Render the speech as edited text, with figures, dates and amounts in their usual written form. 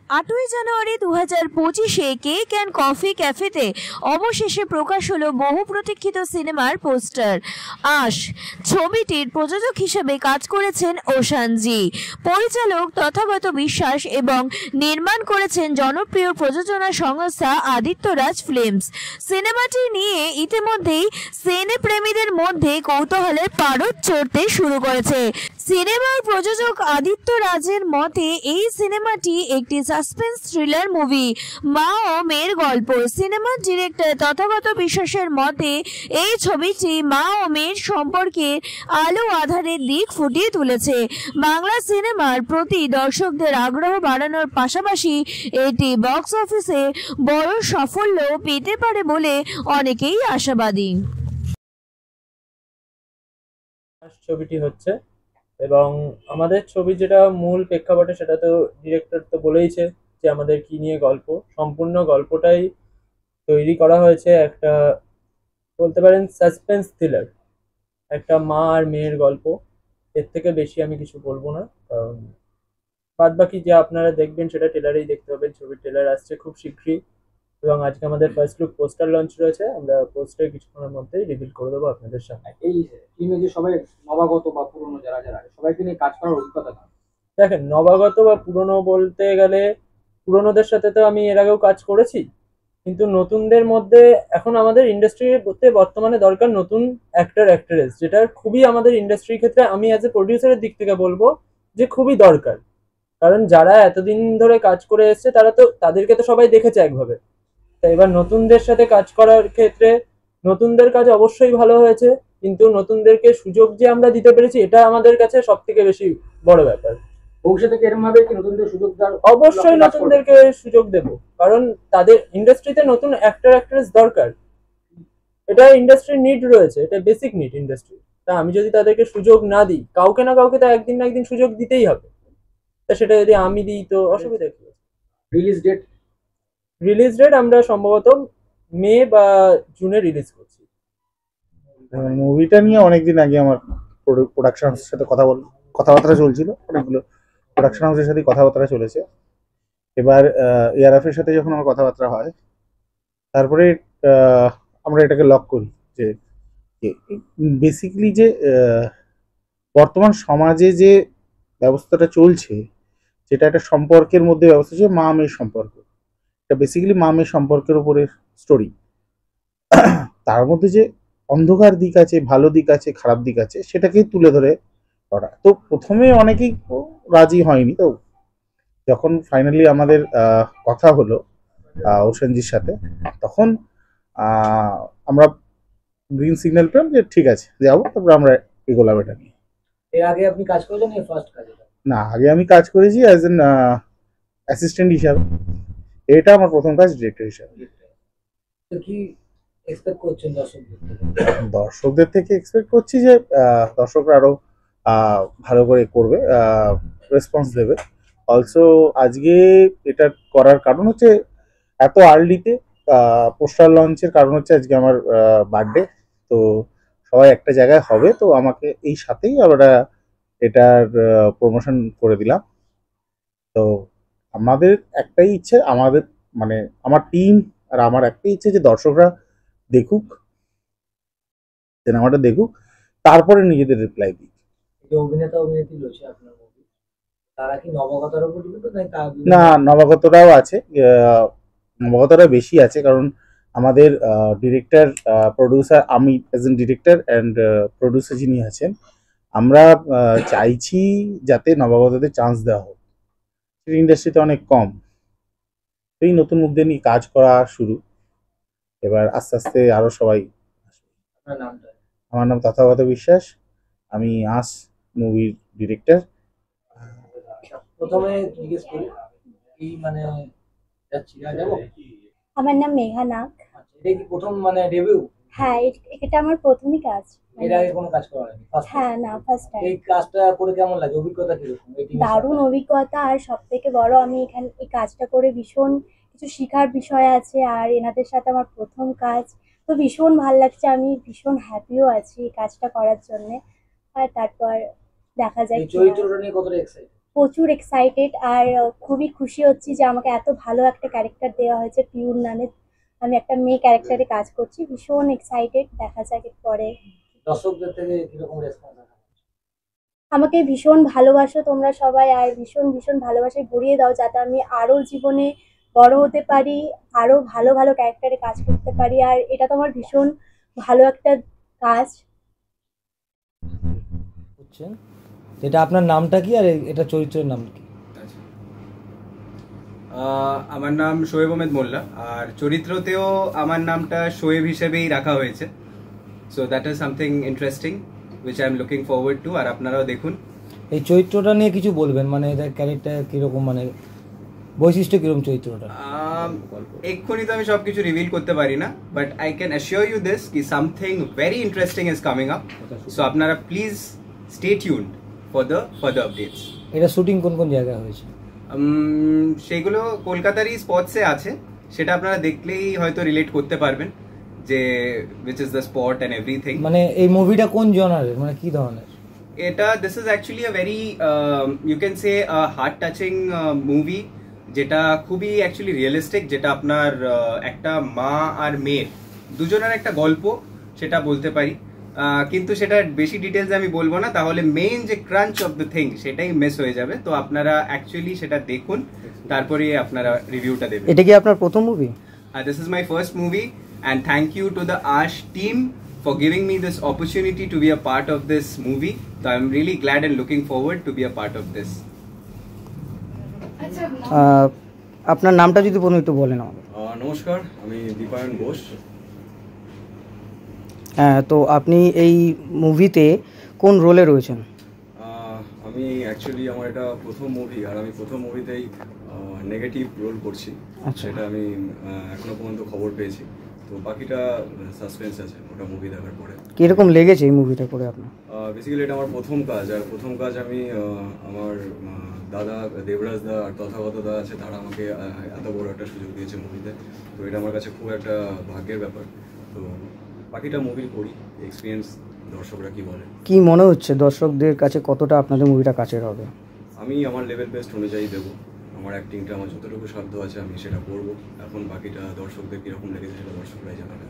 8ই January 2025-এ cake and coffee ক্যাফেতে অবশেষে প্রকাশ হলো বহু প্রতীক্ষিত সিনেমার পোস্টার আশ। ছবিটির প্রযোজক হিসেবে কাজ করেছেন ওশানজি, পরিচালক তথাগত বিশ্বাস এবং নির্মাণ করেছেন জনপ্রিয় প্রযোজনা সংস্থা আদিত্যরাজ ফিল্মস। সিনেমাটি নিয়ে ইতিমধ্যেই সিনে প্রেমীদের মধ্যে কৌতূহলের পারদ চড়তে শুরু করেছে। সিনেমার প্রযোজক আদিত্য রাজের মতে এই সিনেমাটি একটি সাসপেন্স থ্রিলার মুভি, মা ও মেয়ের গল্প। সিনেমার ডিরেক্টর তথাগত বিশ্বাসের মতে এই ছবিটি মা ও মেয়ের সম্পর্কের আলো আধারের দিক ফুটিয়ে তুলেছে। বাংলা সিনেমার প্রতি দর্শকদের আগ্রহ বাড়ানোর পাশাপাশি এটি বক্স অফিসে বড় সাফল্য পেতে পারে বলে অনেকেই আশাবাদী। ছবিটি হচ্ছে এবং আমাদের ছবি যেটা মূল প্রেক্ষাপটে সেটা তো ডিরেক্টর তো বলেইছে যে আমাদের কি নিয়ে গল্প। সম্পূর্ণ গল্পটাই তৈরি করা হয়েছে একটা, বলতে পারেন, সাসপেন্স থ্রিলার, একটা মা আর মেয়ের গল্প। এর থেকে বেশি আমি কিছু বলবো না, কারণ বাদ বাকি যা আপনারা দেখবেন সেটা ট্রেলারেই দেখতে পাবেন। ছবির ট্রেলার আসছে খুব শীঘ্রই এবং আজকে আমাদের ফার্স্ট লুক পোস্টার লঞ্চ রয়েছে। আমরা পোস্টার কিছুক্ষণের মধ্যেই রিভিল করে দেবো আপনাদের সামনে। এই টিমে যে সবাই নবাগত বা পুরনো যারা যারা সবাইকে নিয়ে কাজ করার অভিজ্ঞতা না, দেখেন, নবাগত বা পুরনো বলতে গেলে পুরনোদের সাথে তো আমি এর আগেও কাজ করেছি, কিন্তু নতুনদের মধ্যে এখন আমাদের ইন্ডাস্ট্রিতে বর্তমানে দরকার নতুন অ্যাক্টর অ্যাক্ট্রেস, যেটা খুবই আমাদের ইন্ডাস্ট্রির ক্ষেত্রে আমি অ্যাজ এ প্রডিউসারের দিক থেকে বলবো যে খুবই দরকার। কারণ যারা এতদিন ধরে কাজ করে এসছে তারা তো তাদেরকে তো সবাই দেখেছে একভাবে। তাই এবার নতুনদের সাথে কাজ করার ক্ষেত্রে নতুনদের কাজ অবশ্যই ভালো হয়েছে, কিন্তু নতুনদেরকে সুযোগ যে আমরা দিতে পেরেছি এটা আমাদের কাছে সব থেকে বেশি বড় ব্যাপার। ভবিষ্যতে এরকম ভাবে কি নতুনদের সুযোগ দেওয়ার? অবশ্যই নতুনদেরকে সুযোগ দেব, কারণ তাদের ইন্ডাস্ট্রিতে নতুন অ্যাক্টর অ্যাক্ট্রেস দরকার। এটা ইন্ডাস্ট্রির নিড রয়েছে, এটা বেসিক নিড ইন্ডাস্ট্রি। তা আমি যদি তাদেরকে সুযোগ না দিই, কাউকে না কাউকে তো একদিন না একদিন সুযোগ দিতেই হবে। তা সেটা যদি আমি দিই তো অসুবিধা কি? রিলিজ ডেট আমরা সম্ভবত মে বা জুনে রিলিজ করছি। মুভিটা নিয়ে অনেকদিন আগে আমার প্রোডাকশন হাউসের সাথে কথাবার্তা চলছিল, অনেকগুলো প্রোডাকশন হাউসের সাথে কথাবার্তা চলেছে। এবার এআরএফ এর সাথে যখন আমার কথাবার্তা হয়, তারপরে আমরা এটাকে লক করি যে বেসিক্যালি যে বর্তমান সমাজে যে ব্যবস্থাটা চলছে, যেটা একটা সম্পর্কের মধ্যে ব্যবস্থা হচ্ছে মা মেয়ের সম্পর্ক, এটা বেসিক্যালি মা মেয়ের সম্পর্কের উপরে স্টোরি। তার মধ্যে যে অন্ধকার দিক আছে, ভালো দিক আছে, খারাপ দিক আছে, সেটাকেই তুলে ধরে করা। তো প্রথমে অনেকেই রাজি হয়নি, তো যখন ফাইনালি আমাদের কথা হলো ওশানজির সাথে, তখন আমরা গ্রিন সিগন্যাল পেলাম যে ঠিক আছে যাবো। তারপরে আমরা এগোলাম এটা নিয়ে। এর আগে আপনি কাজ করেছেন? এই ফার্স্ট কাজ? না, আগে আমি কাজ করেছি অ্যাজ এন অ্যাসিস্ট্যান্ট হিসাবে। এটা আমার প্রথম কাজ ডিরেক্টর হিসাবে। তো কি এক্সপেক্ট করছেন দর্শকদের থেকে? এক্সপেক্ট করছি যে দর্শকরা আরো ভালো করে করবে, রেসপন্স দেবে। অলসো আজকে এটা করার কারণ হচ্ছে এত আর্লিতে পোস্টার লঞ্চের কারণ হচ্ছে আজকে আমার বার্থডে, তো সবাই একটা জায়গায় হবে, তো আমাকে এই সাথেই আমরা এটার প্রমোশন করে দিলাম। তো আমাদের একটাই ইচ্ছে, আমাদের মানে আমার টিম আর আমার একটাই ইচ্ছে যে দর্শকরা দেখুক, সিনেমাটা দেখুক, তারপরে নিজেদের রিপ্লাই দিক। অভিনেতা অভিনেত্রী রয়েছে আপনার মুভি, তারা কি নবাগতর উপর ডিপেন্ড করে? না, নবাগতরাও আছে, নবাগতরা বেশি আছে, কারণ আমাদের ডিরেক্টর প্রডিউসার, আমি as an director and producer যিনি আছেন, আমরা চাইছি যাতে নবাগতদের চান্স দেওয়া হোক। ইন্ডাস্ট্রিতে অনেক কম, এই নতুন মুখদের নিয়ে কাজ করা শুরু। এবার আস্তে আস্তে আরো সবাই। আমার নাম তথাগত বিশ্বাস, আমি আস মুভির ডিরেক্টর। প্রথমে জিজ্ঞেস করি, এই মানে যাচ্ছি না যাব। আমার নাম মেঘা নাগ। এটা কি প্রথম মানে ডেবিউ? হ্যাঁ, এটা আমার প্রথমই কাজ। এর আগে কোনো কাজ করা হয়নি? হ্যাঁ, না, ফার্স্ট টাইম। এই কাজটা করে কেমন লাগে? অভিজ্ঞতা কিরকম? দারুণ অভিজ্ঞতা, আর সব থেকে বড় আমি এখানে এই কাজটা করে ভীষণ কিছু শেখার বিষয় আছে, আর এনাদের সাথে আমার প্রথম কাজ, তো ভীষণ ভালো লাগছে। আমি ভীষণ হ্যাপিও আছি এই কাজটা করার জন্য। আর তারপর দেখা যায় চরিত্রটা নিয়ে কতটা এক্সাইটেড? প্রচুর এক্সাইটেড আর খুবই খুশি হচ্ছি যে আমাকে এত ভালো একটা ক্যারেক্টার দেওয়া হয়েছে পিউর নামে। আমি একটা মেয়ে ক্যারেক্টারে কাজ করছি, ভীষণ এক্সাইটেড, দেখা যাক এরপরে। দর্শকদের থেকে কিরকম রেসপন্স আসে? আমাকে ভীষণ ভালোবাসো তোমরা সবাই, আর ভীষণ ভীষণ ভালোবাসায় ভরিয়ে দাও যাতে আমি আরো জীবনে বড় হতে পারি, আরো ভালো ভালো ক্যারেক্টারে কাজ করতে পারি। আর এটা তো আমার ভীষণ ভালো একটা কাজ। হচ্ছেন এটা আপনার নামটা কি আর এটা চরিত্রের নাম কি? আমার নাম শোয়েব আহমেদ মোল্লা, আর চরিত্রতেও আমার নামটা শোয়েব হিসেবেই রাখা হয়েছে। So that is something interesting which I am looking forward to. আর আপনারাও দেখুন। এই চরিত্রটা নিয়ে কিছু বলবেন, মানে এটার ক্যারেক্টার কিরকম, মানে বৈশিষ্ট্য কিরকম চরিত্রটা? এক্ষুনি তো আমি সবকিছু রিভিল করতে পারি না, but I can assure you this কি something very interesting is coming up. So আপনারা please stay tuned for the further updates. এটা শুটিং কোন কোন জায়গায় হয়েছে? সেগুলো কলকাতারই স্পটসে আছে, সেটা আপনারা দেখলেই হয়তো রিলেট করতে পারবেন যে which is the spot and everything. মানে এই মুভিটা কোন জনারের, মানে কি ধরনের? এটা this is actually a very you can say heart touching movie, যেটা খুবই অ্যাকচুয়ালি রিয়েলিস্টিক, যেটা আপনার একটা মা আর মেয়ের দুজনের একটা গল্প সেটা বলতে পারি। কিন্তু সেটা বেশি ডিটেলস আমি বলবো না, তাহলে মেইন যে ক্রাঞ্চ অফ দ্য থিং সেটাই মিস হয়ে যাবে। তো আপনারা অ্যাকচুয়ালি সেটা দেখুন, তারপরে আপনারা রিভিউটা দেবেন। এটা কি আপনার প্রথম movie? This is my first movie, and thank you to the Ash team for giving me this opportunity to be a part of this movie. So I'm really glad and looking forward to be a part of this. আপনার নামটা যদি বলুন একটু বলেন আমাকে। নমস্কার, আমি দীপায়ন ঘোষ। হ্যাঁ, তো আপনি এই মুভিতে কোন রোলে রয়েছেন? আমি অ্যাকচুয়ালি আমার এটা প্রথম মুভি, আর আমি প্রথম মুভিতেই নেগেটিভ রোল করছি। সেটা আমি এখনো পর্যন্ত খবর পেয়েছি, তো বাকিটা সাসপেন্স আছে, ওটা মুভি দেখার পরে। কিরকম লেগেছে এই মুভিটা করে আপনার? বেসিক্যালি এটা আমার প্রথম কাজ, আর প্রথম কাজ আমি আমার দাদা দেবরাজ দা আর তথাগত দা আছে, তারা আমাকে এত বড় একটা সুযোগ দিয়েছে মুভিতে। তো এটা আমার কাছে খুব একটা ভাগ্যের ব্যাপার। তো বাকিটা মুভি করি, এক্সপিরিয়েন্স দর্শকরা কি বলে। কি মনে হচ্ছে দর্শকদের কাছে কতটা আপনাদের মুভিটা কাছের হবে? আমি আমার লেভেল বেস্ট অনুযায়ী দেবো, আমার অ্যাক্টিংটা আমার যতটুকু সাধ্য আছে আমি সেটা করবো। এখন বাকিটা দর্শকদের কীরকম লেগেছে সেটা দর্শকরাই জানাবে।